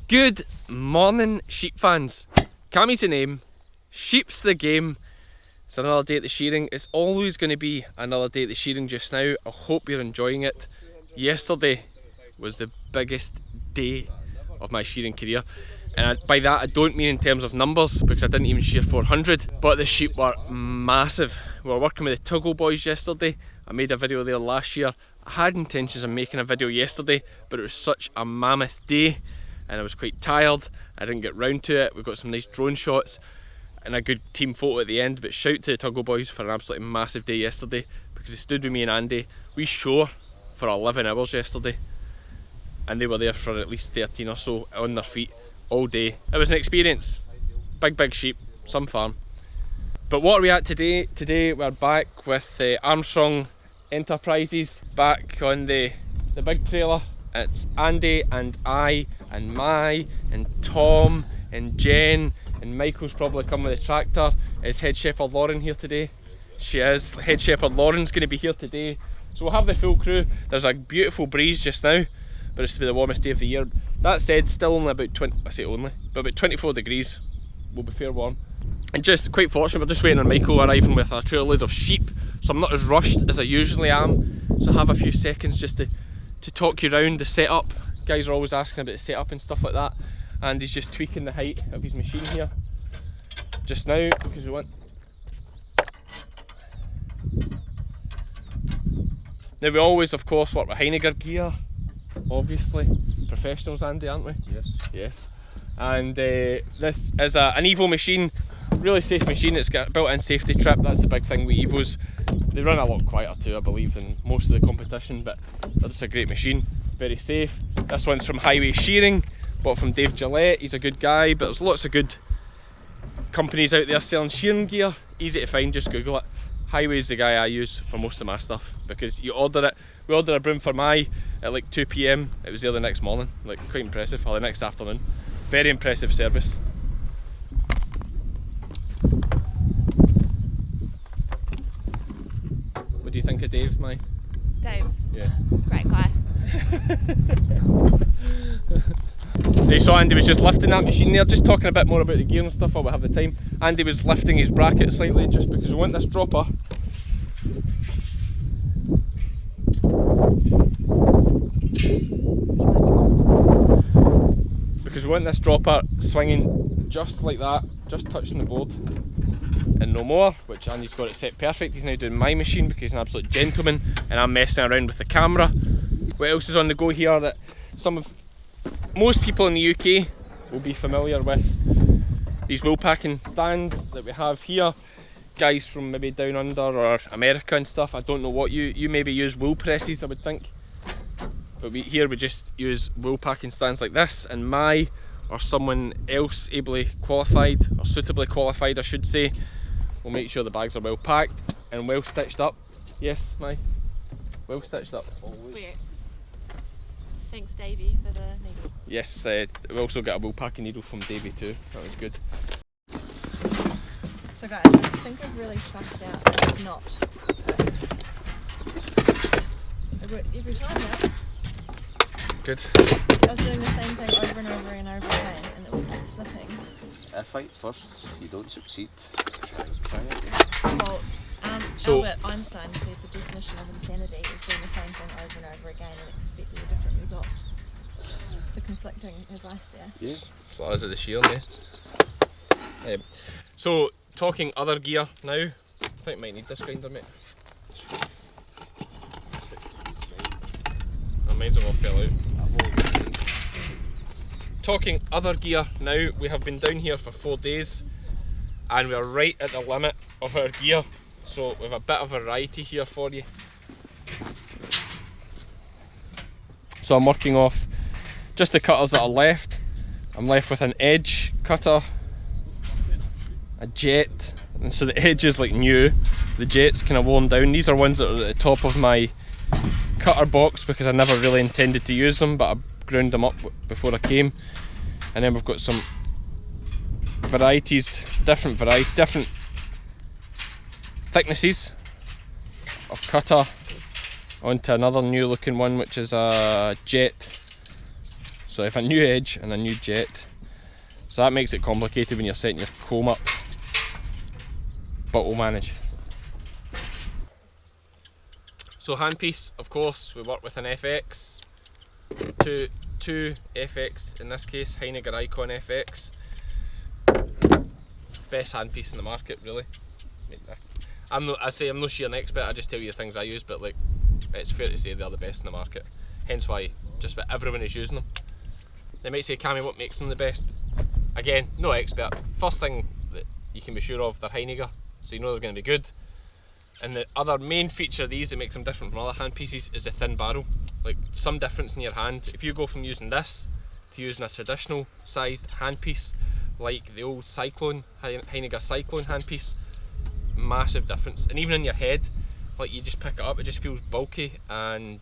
Good morning, sheep fans. Cammy's the name, sheep's the game. It's another day at the shearing. It's always going to be another day at the shearing just now. I hope you're enjoying it. Yesterday was the biggest day of my shearing career. And by that I don't mean in terms of numbers, because I didn't even shear 400, but the sheep were massive. We were working with the Tuggle boys yesterday. I made a video there last year. I had intentions of making a video yesterday, but it was such a mammoth day and I was quite tired. I didn't get round to it. We got some nice drone shots and a good team photo at the end, but shout to the Tuggle boys for an absolutely massive day yesterday, because they stood with me and Andy. We shore for 11 hours yesterday and they were there for at least 13 or so on their feet all day. It was an experience. Big sheep, some farm. But what are we at today? Today we're back with Armstrong Enterprises, back on the big trailer. It's Andy and I and Mai and Tom and Jen, and Michael's probably come with the tractor. Is head shepherd Lauren here today? She is. Head shepherd Lauren's going to be here today. So we'll have the full crew. There's a beautiful breeze just now, but it's to be the warmest day of the year. That said, still only about 20, I say only, but about 24 degrees. We'll be fair warm. And just quite fortunate, we're just waiting on Michael arriving with a trailer load of sheep, so I'm not as rushed as I usually am. So I have a few seconds just to talk you around the setup. Guys are always asking about the setup and stuff like that, and he's just tweaking the height of his machine here just now, because we want... Now we always of course work with Heinegger gear, obviously. Professionals, Andy, aren't we? Yes. Yes. And this is an Evo machine, really safe machine. It's got a built-in safety trip. That's the big thing with Evos. They run a lot quieter too, I believe, than most of the competition, but that's a great machine, very safe. This one's from Highway Shearing, bought from Dave Gillette. He's a good guy, but there's lots of good companies out there selling shearing gear. Easy to find, just Google it. Highway's the guy I use for most of my stuff, because you order it. We ordered a broom for Mai at like 2 PM. It was there the next morning, like quite impressive, or the next afternoon. Very impressive service. What do you think of Dave, Mai? Dave? Yeah. Great guy. You saw Andy was just lifting that machine there, just talking a bit more about the gear and stuff while we have the time. Andy was lifting his bracket slightly just because we want this dropper. Because we want this dropper swinging just like that, just touching the board and no more, which Andy's got it set perfect. He's now doing my machine because he's an absolute gentleman and I'm messing around with the camera. What else is on the go here that most people in the UK will be familiar with? These wool packing stands that we have here. Guys from maybe down under or America and stuff, I don't know what you maybe use wool presses, I would think. But here we just use wool packing stands like this, and Mai or someone else ably qualified, or suitably qualified I should say, will make sure the bags are well packed and well stitched up. Yes, Mai? Well stitched up. Always. Thanks Davey for the needle. Yes, we also got a wool packing needle from Davey too, that was good. So guys, I think I've really sussed out that it's not. It works every time now. Good. I was doing the same thing over and over and over again and it would keep slipping. If at first you don't succeed, try again. Well, Albert Einstein said the definition of insanity is doing the same thing over and over again and expecting a different result. So conflicting advice there. Yeah. Slides of the shear there. So talking other gear now, I think I might need this grinder, mate. Oh, mine's all fell out. Talking other gear now, we have been down here for 4 days and we're right at the limit of our gear, so we have a bit of variety here for you. So I'm working off just the cutters that are left. I'm left with an edge cutter, a jet, and so the edge is like new, the jet's kind of worn down. These are ones that are at the top of my cutter box because I never really intended to use them, but I ground them up before I came. And then we've got some varieties, different thicknesses of cutter onto another new looking one, which is a jet. So I have a new edge and a new jet. So that makes it complicated when you're setting your comb up. But we'll manage. So handpiece, of course, we work with an FX. Two FX in this case, Heinegger Icon FX. Best handpiece in the market, really. I'm no shearing expert, I just tell you the things I use, but like, it's fair to say they're the best in the market. Hence why just about everyone is using them. They might say, Cammy, what makes them the best? Again, no expert. First thing that you can be sure of, they're Heinegger, so you know they're going to be good. And the other main feature of these that makes them different from other handpieces is the thin barrel. Like, some difference in your hand. If you go from using this to using a traditional sized handpiece, like the old Cyclone, Heinegger Cyclone handpiece, massive difference. And even in your head, like, you just pick it up, it just feels bulky and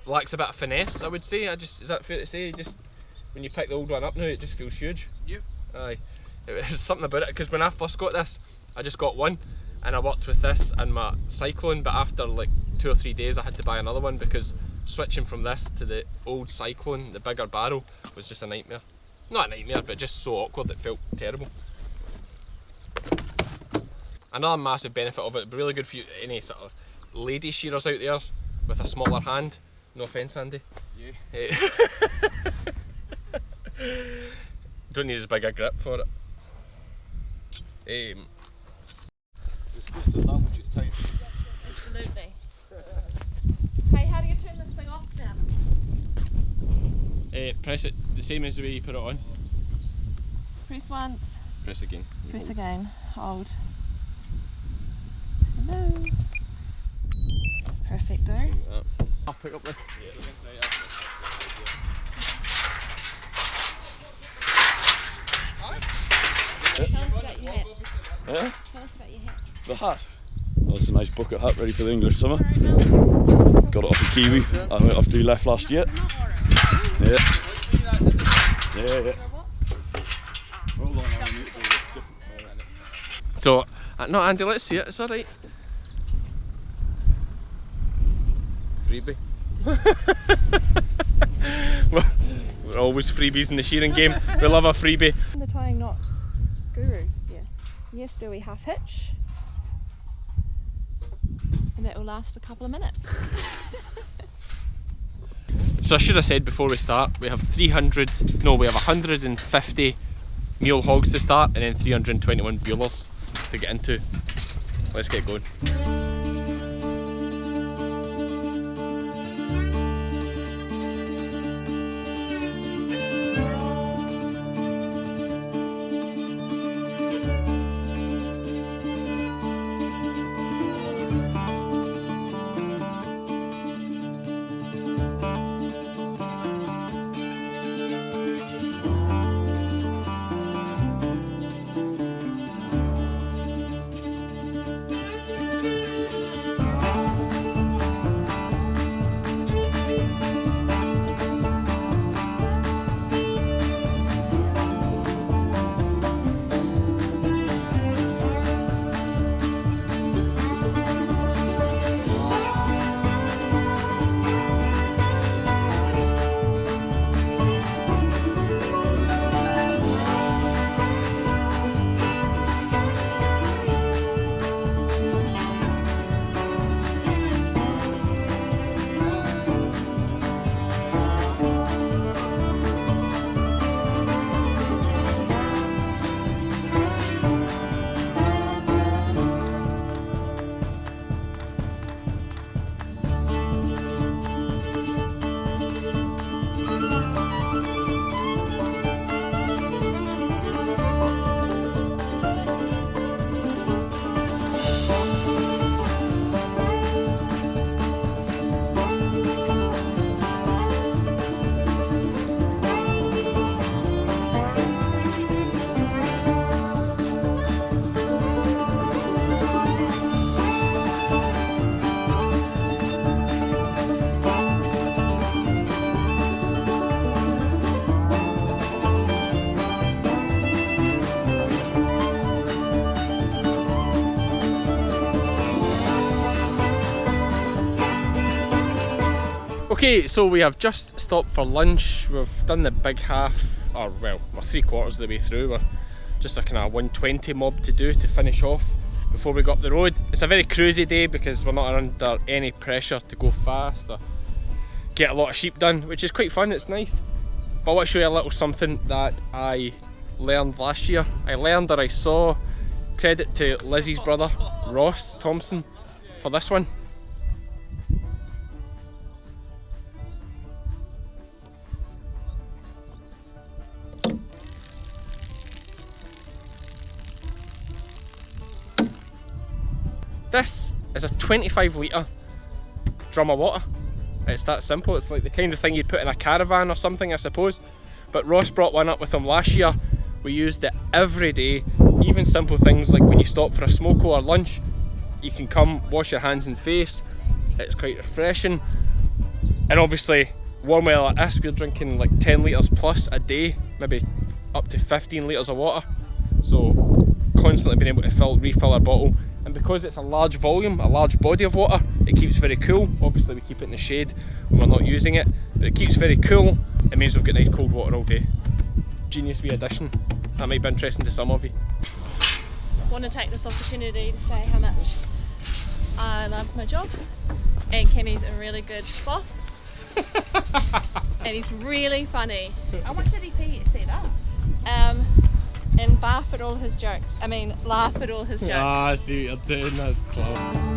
lacks a bit of finesse, I would say. Is that fair to say? Just when you pick the old one up now, it just feels huge. Yep. Aye. There's something about it, because when I first got this, I just got one, and I worked with this and my Cyclone, but after like 2 or 3 days I had to buy another one, because switching from this to the old Cyclone, the bigger barrel, was just a nightmare. Not a nightmare, but just so awkward, it felt terrible. Another massive benefit of it, it'd be really good for you, any sort of lady shearers out there with a smaller hand. No offence, Andy. Yeah. Don't need as big a grip for it. It's just a that which is tight. Absolutely. Hey, how do you turn this thing off now? Press it the same as the way you put it on. Press once. Press again. Press again. Hold. Hello. Perfecto. I'll pick up the... Tell us about your hat. Yeah? Tell us about your hat. The hat. Well, it's a nice bucket hat ready for the English summer. Right now. Got it off a Kiwi. I went after he left last year. Yeah. Yeah. So, no, Andy, let's see it, it's alright. Freebie. We're always freebies in the shearing game. We love a freebie. The tying knot guru, yeah. Yes, do we half hitch? And that will last a couple of minutes. So I should have said before we start, we have 150 mule hogs to start, and then 321 Buellers to get into. Let's get going. Okay, so we have just stopped for lunch. We've done the big half, or well, we're 3/4 of the way through. We're just a kind of 120 mob to do to finish off before we go up the road. It's a very cruisy day because we're not under any pressure to go fast or get a lot of sheep done, which is quite fun. It's nice. But I want to show you a little something that I learned last year. I learned, or I saw, credit to Lizzy's brother Ross Thompson for this one. This is a 25 litre drum of water. It's that simple. It's like the kind of thing you'd put in a caravan or something, I suppose. But Ross brought one up with him last year. We used it every day. Even simple things like when you stop for a smoko or lunch, you can come wash your hands and face. It's quite refreshing. And obviously, warm weather like this, we're drinking like 10 litres plus a day, maybe up to 15 litres of water. So constantly being able to refill our bottle. And because it's a large volume, a large body of water, it keeps very cool. Obviously we keep it in the shade when we're not using it, but it keeps very cool. It means we've got nice cold water all day. Genius wee addition. That might be interesting to some of you. I want to take this opportunity to say how much I love my job, and Cammy's a really good boss. And he's really funny. How much did he pay you to say that? And laugh at all his jokes. Laugh at all his jokes. Ah, I see what you're doing, that's clever.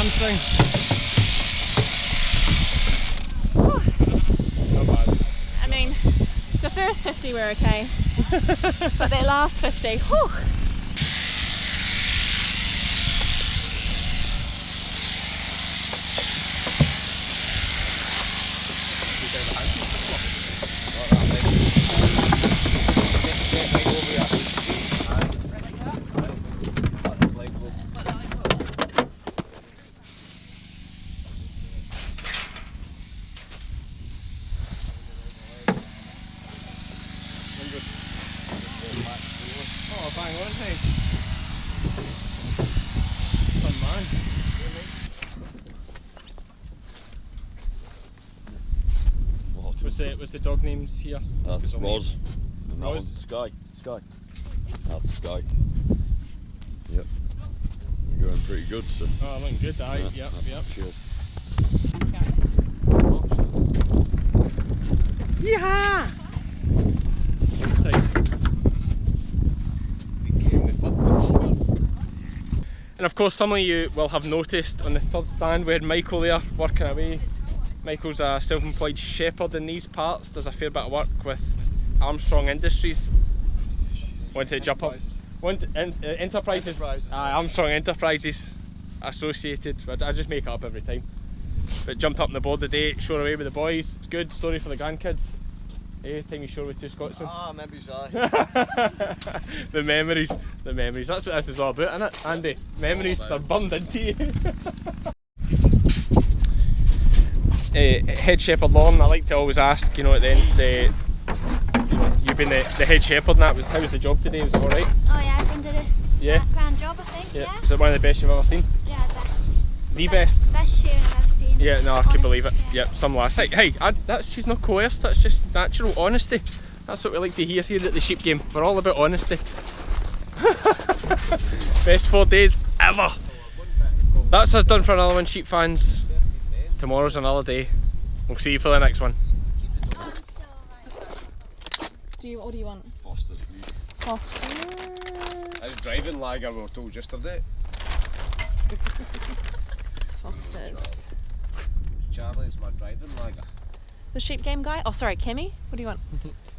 hamstring. Not bad. I mean, the first 50 were okay, but that last 50, whew. What's the dog names here? That's Roz. And that Roz? one's Sky. Sky. That's Sky. Yep. You're going pretty good, so. Oh, looking good, aye. Yeah. Yep. Cheers. Yeehaw! And of course, some of you will have noticed on the third stand we had Michael there working away. Michael's a self-employed shepherd in these parts, does a fair bit of work with Armstrong Industries. Want to jump up? Enterprises? Armstrong Enterprises Associated. I just make it up every time. But jumped up on the board today, shore away with the boys. It's good, story for the grandkids. Time you shore with two Scotsmen. Ah, maybe so. The memories. That's what this is all about, isn't it, Andy? Memories, they're burned into you. Head shepherd Lauren, I like to always ask, you know, at the end, you've been the head shepherd and that, how was the job today? Was it alright? Oh yeah, I think did a grand job, I think. Yeah. Is it one of the best you've ever seen? Yeah, best. The best? Best shearing I've ever seen. Yeah, no, I can believe it. Yeah. Yep, some lass. Hey, she's not coerced, that's just natural honesty. That's what we like to hear here at the sheep game. We're all about honesty. Best 4 days ever. That's us done for another one, sheep fans. Tomorrow's another day. We'll see you for the next one. What do you want? Foster's, please. Fosters. His driving lager we were told yesterday. Fosters. Charlie's my driving lager. The sheep game guy? Oh sorry, Kemi? What do you want?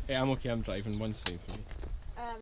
Yeah, I'm okay, I'm driving, one's fine for me.